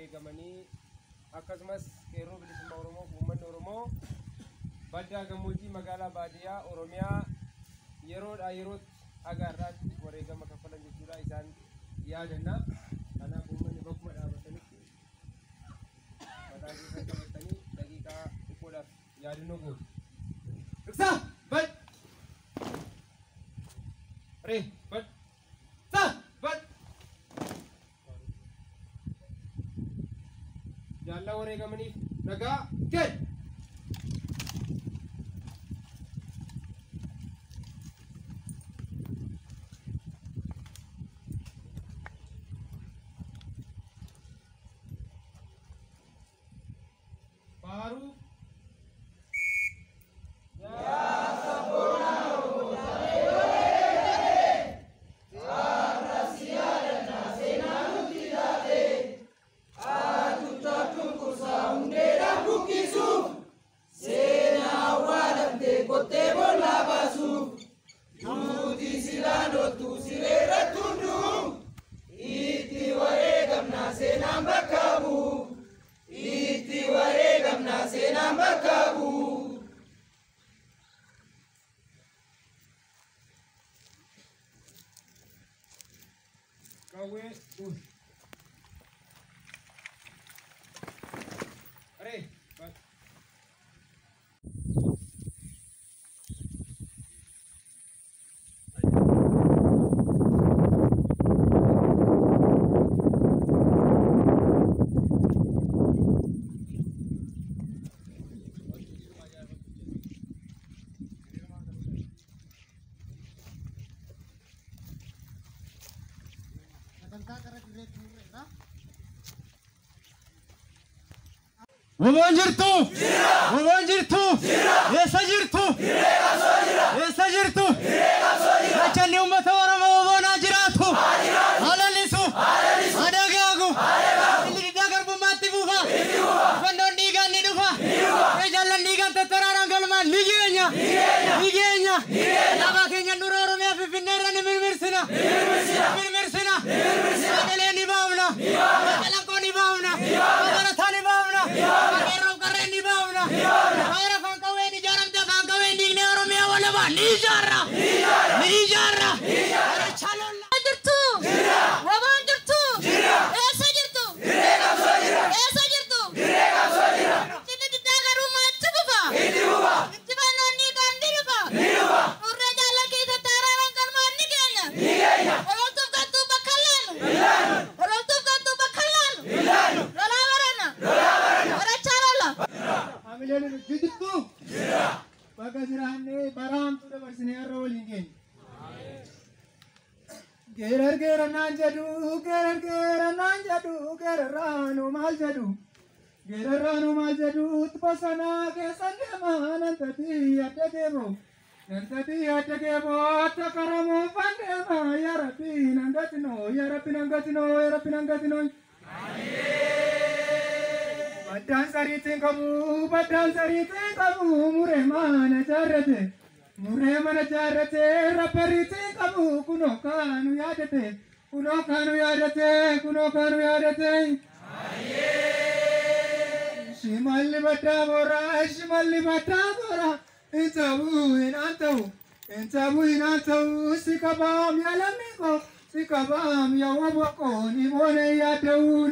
wareegamanii akkasumas qeerroo bilisummaa Oromoo uummanni Oromoo baddaa gammoojjii magaalaa baadiyyaa Oromiyaa yeroodhaa yerootti agarraatti wareegama kaffalan jechuudha isaan yaadanna. Kanaaf uummanni bakkuma dhaabatanitti mataa keessa qabatanii daqiiqaa xiqqoodhaaf yaadannoo gootu. Iksa bad Re bad sa bad Jaalla wareegamaniif nagaa kenn. Baru Wabonjirtu, wabonjirtu, esajirtu, esajirtu, achani ummata Oromoo wabona jiratu, alalisu, adagagu, illi dagar bumatti bufa, fandon digan ni dufa, jalan digan tetararang galman nigenya, nigenya, laba kenya nuru Oromiya fifinera ni mirmirsina, mirmirsina, adele ni bawna, alang ko ni bawna, agara thani bawna. Kerong keren di bawah, orang fangkawen di jaram tu fangkawen di ni orang mewah wala bah, nijara, nijara, ada calon. Jirtu, wabang jirtu, esa jirtu, esa jirtu, kita kita ke rumah cukup bah, cukup noni kan di lupa, urut jalan kita tarang kan mandi kena, orang tu katu bakalan, orang tu katu bakalan, lalawaran. Amilene jitu, bagas rahane baram sudah bersihnya rolling. Gerar nanjadu, gerar ranu mal jadu, tpasana ke sande manan tadi ada kebo, takaramu pande ma ya Rabbi nangatino. Badan saritin kamu, mure mana jarate, raperitin kamu, kuno kanu yadate. Shimalli bata bora, intabu inantau, sikabam yalamiko, sikabam yawabako, nimone yadau.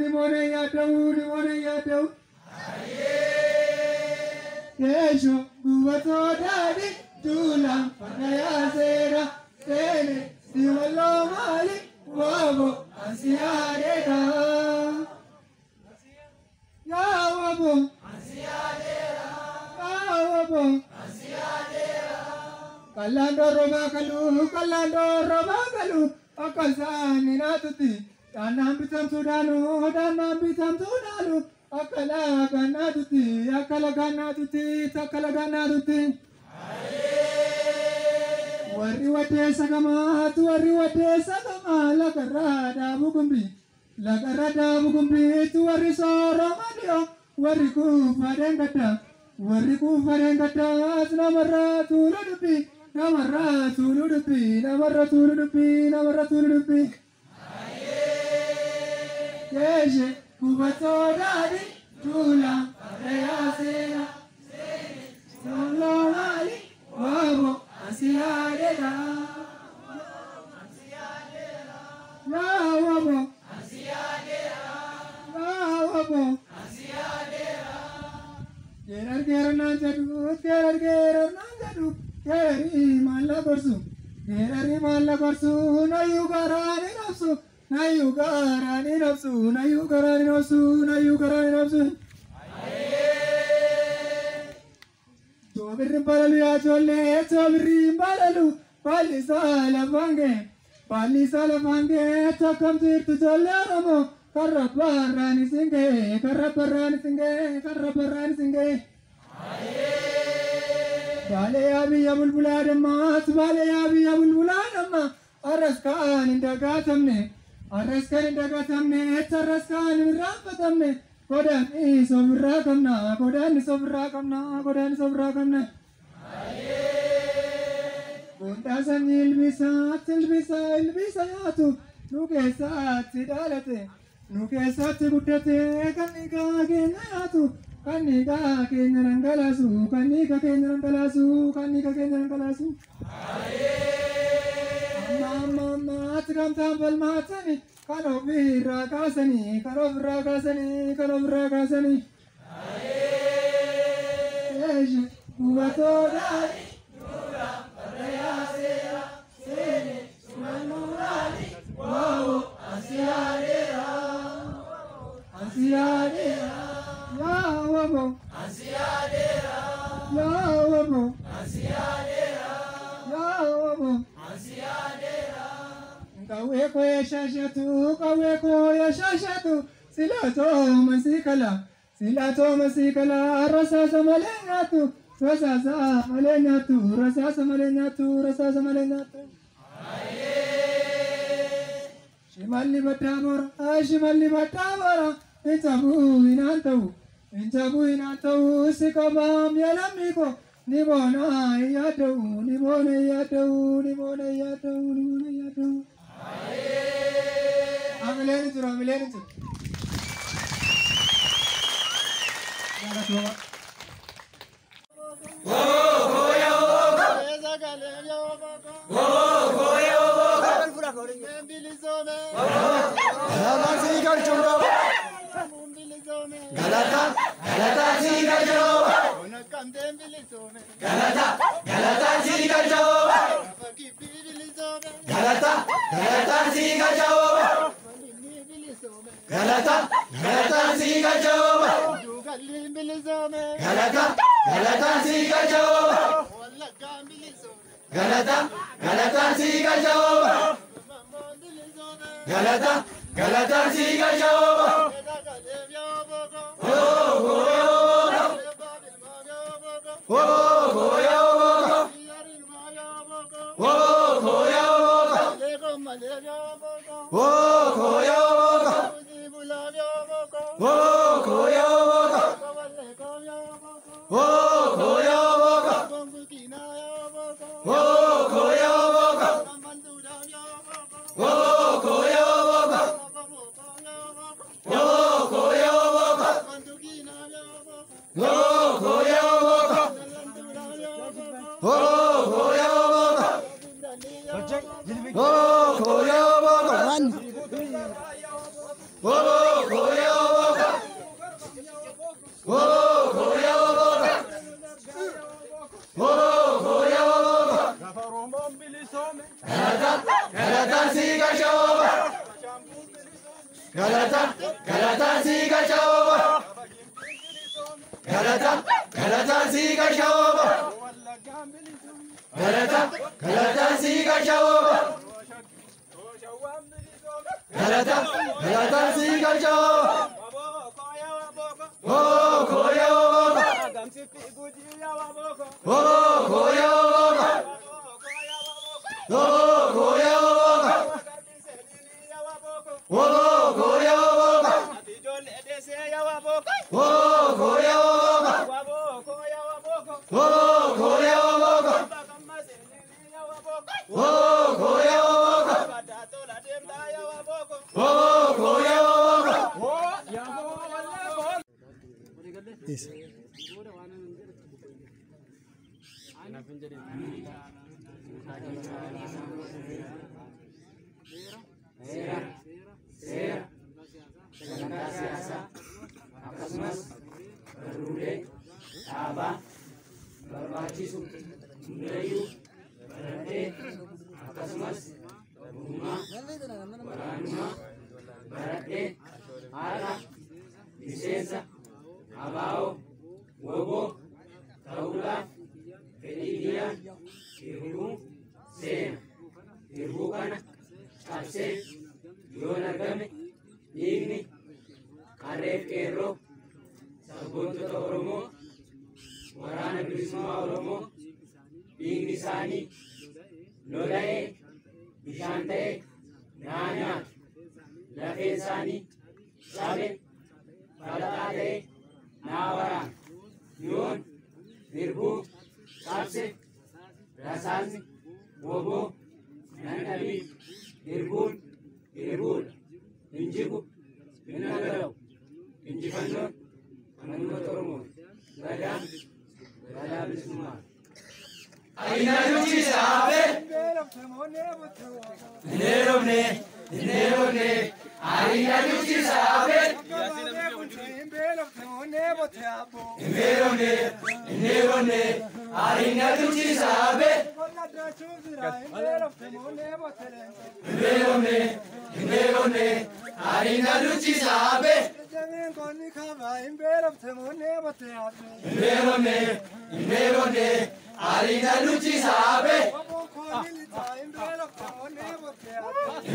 Yesho, guwato dadi, tulang panaya sera, tene, siwalo mali, wabo, ansiadeta. Ya wabo, ansiadeta. Kalando roba kalu, akasani natuti, danam bitam sudalu, akala gana tuti. Warri wate sagama, lagarada bugumbi, tu warri soro madio, warri ku farengata, namarra tuludupi. Yeje. Kubatodari Tula Reasera Solomali Wabo Asiadera Wabo Wabo Gerar nanjadu Geri mala korsu Gerari mala korsu na yugarani nafsu na yugarani nafsu na yugarani nafsu na yugarani nafsu Chobiri balalu ya chole chobiri balalu pali sala mange chakam tirtu chole ramo karraparani singe Bale abi abul buladama bale abi abul buladama araskan indagatamne taraskan rapatamne kodan sobrakamna Bundasan ilbisa yatu nukesat sidalate nukesat guddate kanika kenayatu kanika kenarangalasu mama atkam tambal matani kanovira kasani Eje uvatodari Silato masikala rasa samalenatu rasa samalenatu Shimali batabara intabu inantau sikabam yalamiko nibona yadau Amelenitu Isa. Seera, sagantaa siyaasaa akkasumas barruulee dhaabaa barbaachisu hundayyuu baradhee akkasumas ogummaa waraanummaa baradhee haadha miseensa abaa'oo woboo ta'uudhaaf fedhii kiyyaan hirbuu seena. Hirbuu kana cabsee yoon argame dhiigni harreef qeerroo sabboontota Oromoo waraana bilisummaa Oromoo dhiigni isaanii lola'ee bishaan ta'ee naa nyaatu lafeen isaanii cabe falaxaa ta'ee naa waraana yoon hirbuu cabse rasaasni woboo nan dhabii hirbuun hirbuudha injigu hin agara'u injifannoon uummata Oromoo gadaa bilisummaa. Ayina nuti saabe neeromne ayina nuti saabe neeromne ayina nuti saabe neeromne ayina nuti saabe neeromne Arina luci sabe,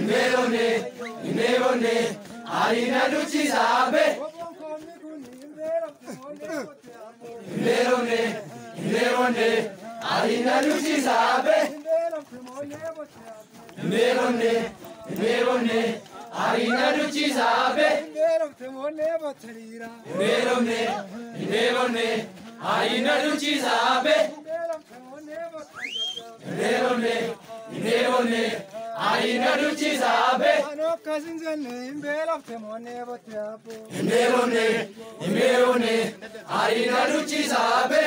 Nerone, Arina luci sabe, Nerone, Arina luci sabe, Nerone, Arina luci sabe, Nerone, Arina luci sabe. Nerone, Arina luci sabe. Nerone, Arina luci sabe.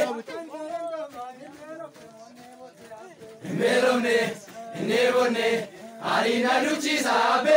Nerone, Arina luci sabe.